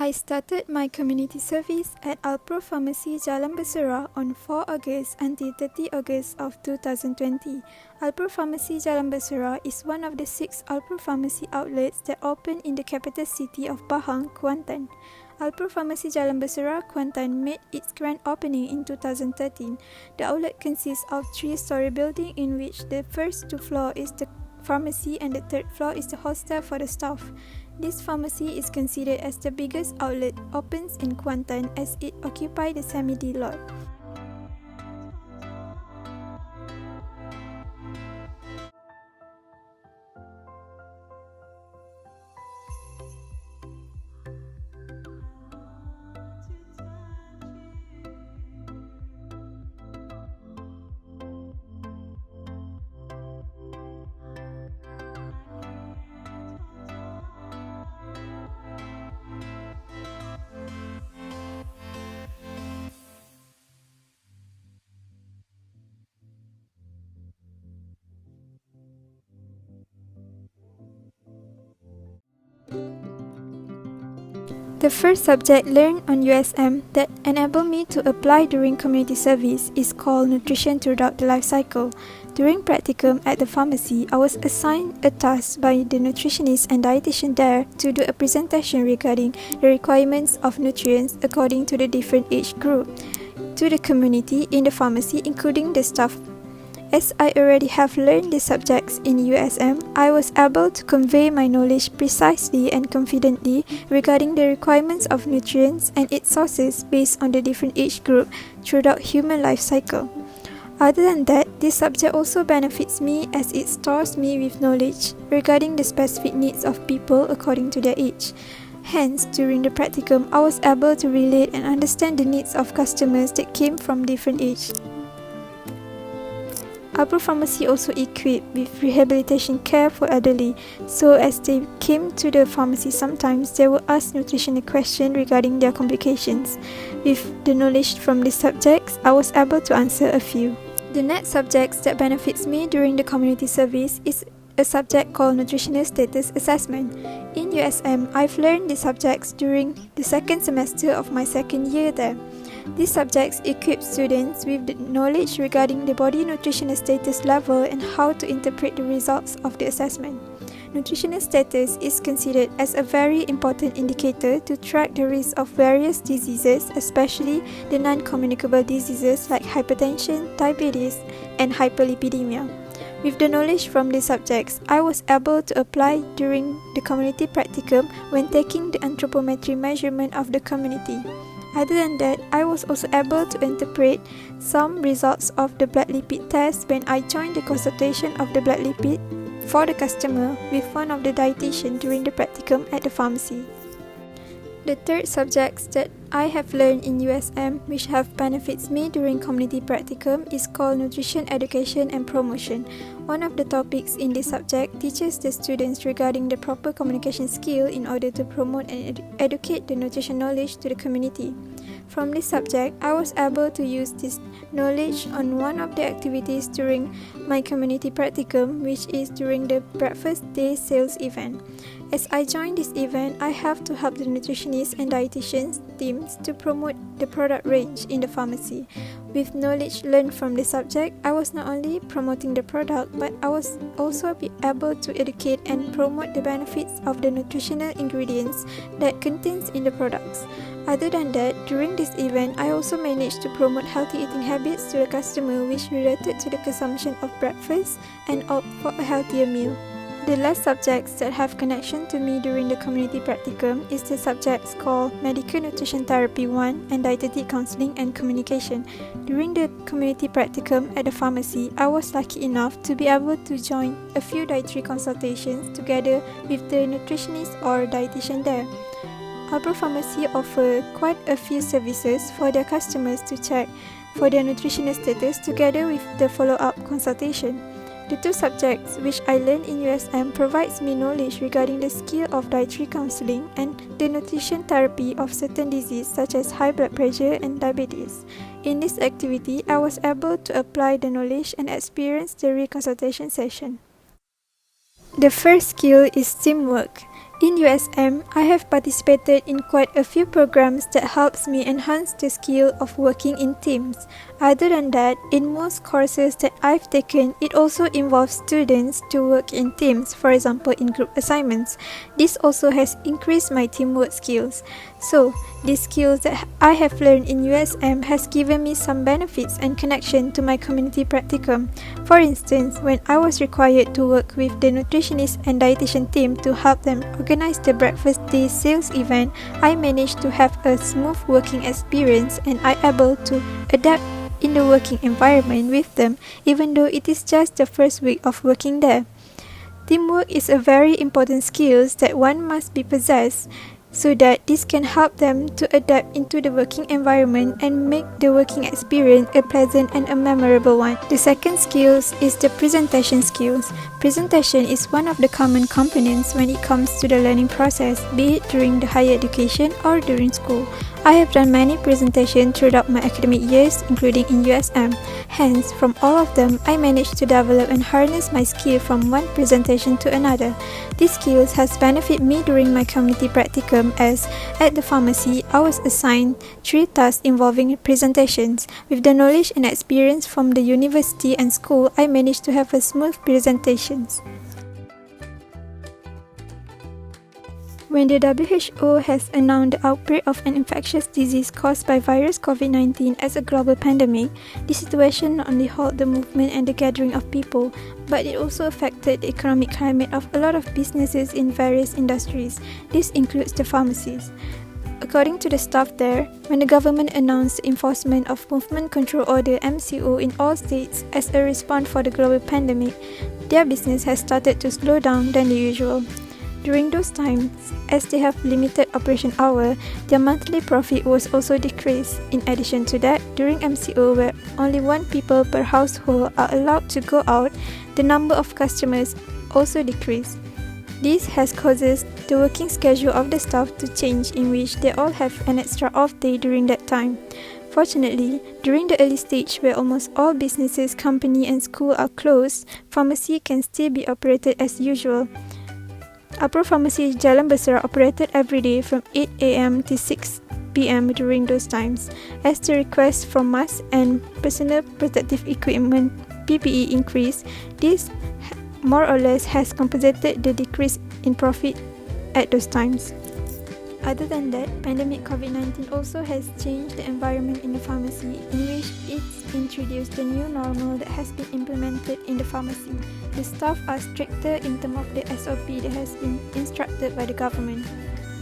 I started my community service at Alpro Pharmacy Jalan Bersera on 4 August until 30 August of 2020. Alpro Pharmacy Jalan Bersera is one of the 6 Alpro Pharmacy outlets that opened in the capital city of Pahang, Kuantan. Alpro Pharmacy Jalan Bersera, Kuantan made its grand opening in 2013. The outlet consists of 3-story building in which the first 2 floors is the pharmacy and the 3rd floor is the hostel for the staff. This pharmacy is considered as the biggest outlet opens in Kuantan as it occupies the semi-D lot. The first subject learned on USM that enabled me to apply during community service is called Nutrition Throughout the Life Cycle. During Practicum at the pharmacy, I was assigned a task by the nutritionist and dietitian there to do a presentation regarding the requirements of nutrients according to the different age group to the community in the pharmacy, including the staff. As I already have learned the subjects in USM, I was able to convey my knowledge precisely and confidently regarding the requirements of nutrients and its sources based on the different age group throughout human life cycle. Other than that, this subject also benefits me as it stores me with knowledge regarding the specific needs of people according to their age. Hence, during the practicum, I was able to relate and understand the needs of customers that came from different ages. Alpro Pharmacy also equipped with rehabilitation care for elderly, so as they came to the pharmacy sometimes, they would ask nutritional questions regarding their complications. With the knowledge from the subjects, I was able to answer a few. The next subject that benefits me during the community service is a subject called Nutritional Status Assessment. In USM, I've learned these subjects during the 2nd semester of my 2nd year there. These subjects equip students with the knowledge regarding the body nutritional status level and how to interpret the results of the assessment. Nutritional status is considered as a very important indicator to track the risk of various diseases, especially the non-communicable diseases like hypertension, diabetes, and hyperlipidemia. With the knowledge from these subjects, I was able to apply during the community practicum when taking the anthropometry measurement of the community. Other than that, I was also able to interpret some results of the blood lipid test when I joined the consultation of the blood lipid for the customer with one of the dietitians during the practicum at the pharmacy. The third subject that I have learned in USM which have benefits me during community practicum is called Nutrition Education and Promotion. One of the topics in this subject teaches the students regarding the proper communication skill in order to promote and educate the nutrition knowledge to the community. From this subject, I was able to use this knowledge on one of the activities during my community practicum, which is during the breakfast day sales event. As I joined this event, I have to help the nutritionists and dietitians teams to promote the product range in the pharmacy. With knowledge learned from the subject, I was not only promoting the product, but I was also be able to educate and promote the benefits of the nutritional ingredients that contains in the products. Other than that, during this event, I also managed to promote healthy eating habits to the customer which related to the consumption of breakfast and opt for a healthier meal. The last subjects that have connection to me during the community practicum is the subjects called Medical Nutrition Therapy 1 and Dietetic Counseling and Communication. During the community practicum at the pharmacy, I was lucky enough to be able to join a few dietary consultations together with the nutritionist or dietitian there. Alpro Pharmacy offer quite a few services for their customers to check for their nutritional status together with the follow-up consultation. The 2 subjects which I learned in USM provides me knowledge regarding the skill of dietary counseling and the nutrition therapy of certain diseases such as high blood pressure and diabetes. In this activity, I was able to apply the knowledge and experience the reconsultation session. The first skill is teamwork. In USM, I have participated in quite a few programs that helps me enhance the skill of working in teams. Other than that, in most courses that I've taken, it also involves students to work in teams, for example in group assignments. This also has increased my teamwork skills. So, these skills that I have learned in USM has given me some benefits and connection to my community practicum. For instance, when I was required to work with the nutritionist and dietitian team to help them organize the breakfast day sales event, I managed to have a smooth working experience and I able to adapt in the working environment with them, even though it is just the first week of working there. Teamwork is a very important skill that one must be possessed, so that this can help them to adapt into the working environment and make the working experience a pleasant and a memorable one. The second skills is the presentation skills. Presentation is one of the common components when it comes to the learning process, be it during the higher education or during school. I have done many presentations throughout my academic years, including in USM. Hence, from all of them, I managed to develop and harness my skill from one presentation to another. These skills has benefited me during my community practicum, as at the pharmacy, I was assigned 3 tasks involving presentations. With the knowledge and experience from the university and school, I managed to have a smooth presentations. When the WHO has announced the outbreak of an infectious disease caused by virus COVID-19 as a global pandemic, the situation not only halted the movement and the gathering of people, but it also affected the economic climate of a lot of businesses in various industries. This includes the pharmacies. According to the staff there, when the government announced the enforcement of Movement Control Order MCO in all states as a response for the global pandemic, their business has started to slow down than the usual. During those times, as they have limited operation hour, their monthly profit was also decreased. In addition to that, during MCO where only 1 people per household are allowed to go out, the number of customers also decreased. This has caused the working schedule of the staff to change, in which they all have an extra off day during that time. Fortunately, during the early stage where almost all businesses, company and school are closed, pharmacy can still be operated as usual. Alpro Pharmacy Jalan Besar operated every day from 8 a.m. to 6 p.m. during those times. As the request for masks and personal protective equipment (PPE) increased, this more or less has compensated the decrease in profit at those times. Other than that, pandemic COVID-19 also has changed the environment in the pharmacy, in which it's introduced the new normal that has been implemented in the pharmacy. The staff are stricter in terms of the SOP that has been instructed by the government.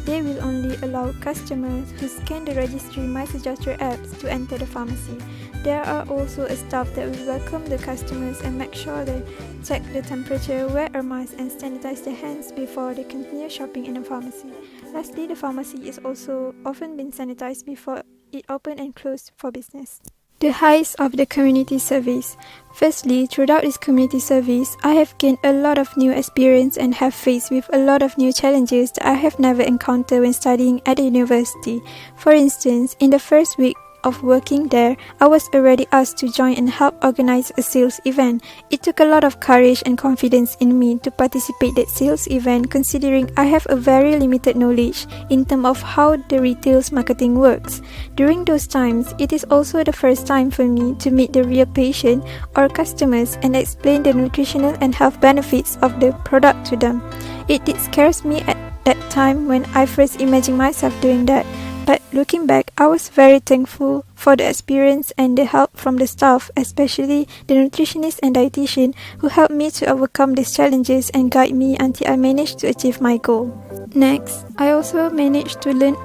They will only allow customers who scan the registry MySejahtera apps to enter the pharmacy. There are also a staff that will welcome the customers and make sure they check the temperature, wear a mask and sanitize their hands before they continue shopping in the pharmacy. Lastly, the pharmacy is also often been sanitized before it opened and closed for business. The highs of the community service. Firstly, throughout this community service, I have gained a lot of new experience and have faced with a lot of new challenges that I have never encountered when studying at the university. For instance, in the first week of working there, I was already asked to join and help organize a sales event. It took a lot of courage and confidence in me to participate that sales event, considering I have a very limited knowledge in terms of how the retail's marketing works. During those times, it is also the first time for me to meet the real patient or customers and explain the nutritional and health benefits of the product to them. It did scare me at that time when I first imagined myself doing that. But looking back, I was very thankful for the experience and the help from the staff, especially the nutritionist and dietitian who helped me to overcome these challenges and guide me until I managed to achieve my goal. Next, I also managed to learn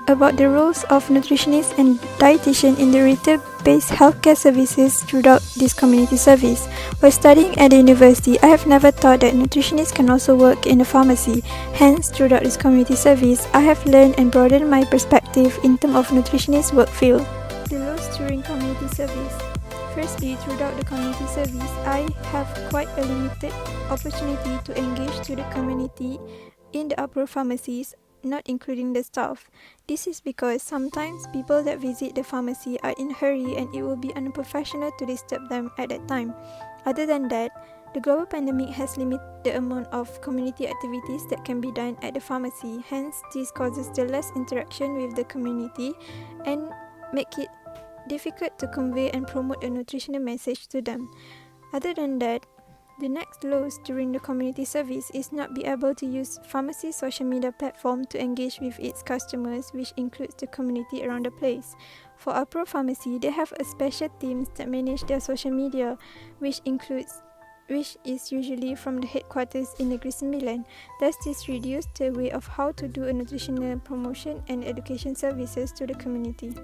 about the roles of nutritionist and dietitian in the retail-based healthcare services throughout this community service. While studying at the university, I have never thought that nutritionists can also work in a pharmacy. Hence, throughout this community service, I have learned and broadened my perspective in terms of nutritionist work field. The loss during community service. Firstly, throughout the community service, I have quite a limited opportunity to engage to the community in the Alpro pharmacies, not including the staff. This is because sometimes people that visit the pharmacy are in a hurry and it will be unprofessional to disturb them at that time. Other than that, The global pandemic has limited the amount of community activities that can be done at the pharmacy. Hence, this causes the less interaction with the community and make it difficult to convey and promote a nutritional message to them. Other than that, the next loss during the community service is not be able to use pharmacy's social media platform to engage with its customers, which includes the community around the place. For Alpro Pharmacy, they have a special teams that manage their social media, which is usually from the headquarters in the Greece, Milan. Thus, this reduced the way of how to do a nutritional promotion and education services to the community.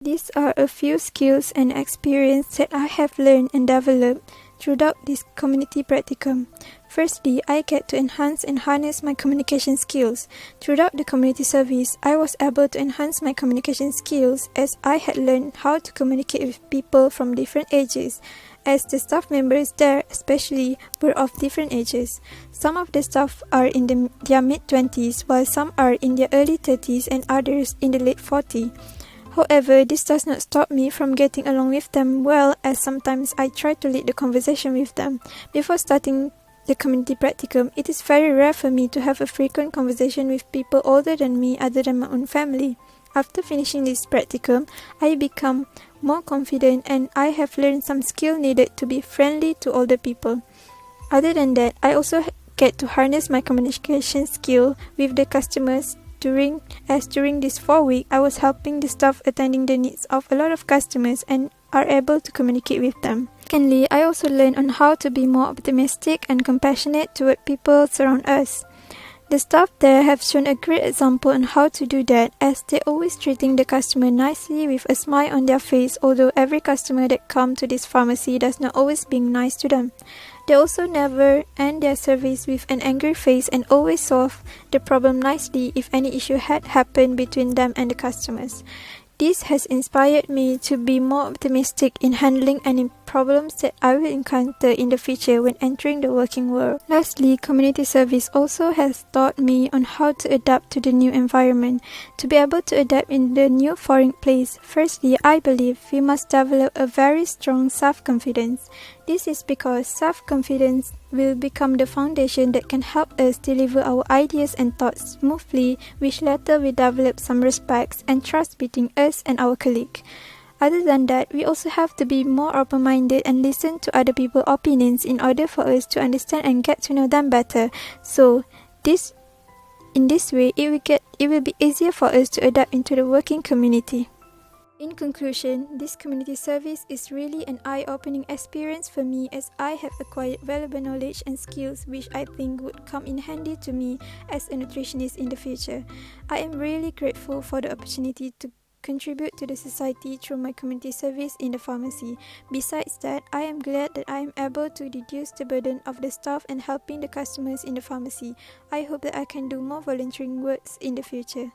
These are a few skills and experience that I have learned and developed throughout this community practicum. Firstly, I get to enhance and harness my communication skills. Throughout the community service, I was able to enhance my communication skills as I had learned how to communicate with people from different ages, as the staff members there especially were of different ages. Some of the staff are in their mid-20s, while some are in their early 30s and others in the late 40s. However, this does not stop me from getting along with them well, as sometimes I try to lead the conversation with them. Before starting the community practicum, it is very rare for me to have a frequent conversation with people older than me other than my own family. After finishing this practicum, I become more confident and I have learned some skill needed to be friendly to older people. Other than that, I also get to harness my communication skill with the customers during this 4 weeks, I was helping the staff attending the needs of a lot of customers and are able to communicate with them. Secondly, I also learned on how to be more optimistic and compassionate toward people around us. The staff there have shown a great example on how to do that, as they always treating the customer nicely with a smile on their face, although every customer that come to this pharmacy does not always being nice to them. They also never end their service with an angry face and always solve the problem nicely if any issue had happened between them and the customers. This has inspired me to be more optimistic in handling any problems that I will encounter in the future when entering the working world. Lastly, community service also has taught me on how to adapt to the new environment. To be able to adapt in the new foreign place, firstly, I believe we must develop a very strong self-confidence. This is because self-confidence will become the foundation that can help us deliver our ideas and thoughts smoothly, which later will develop some respect and trust between us and our colleague. Other than that, we also have to be more open-minded and listen to other people's opinions in order for us to understand and get to know them better. So, in this way, it will be easier for us to adapt into the working community. In conclusion, this community service is really an eye-opening experience for me, as I have acquired valuable knowledge and skills which I think would come in handy to me as a nutritionist in the future. I am really grateful for the opportunity to contribute to the society through my community service in the pharmacy. Besides that, I am glad that I am able to reduce the burden of the staff and helping the customers in the pharmacy. I hope that I can do more volunteering works in the future.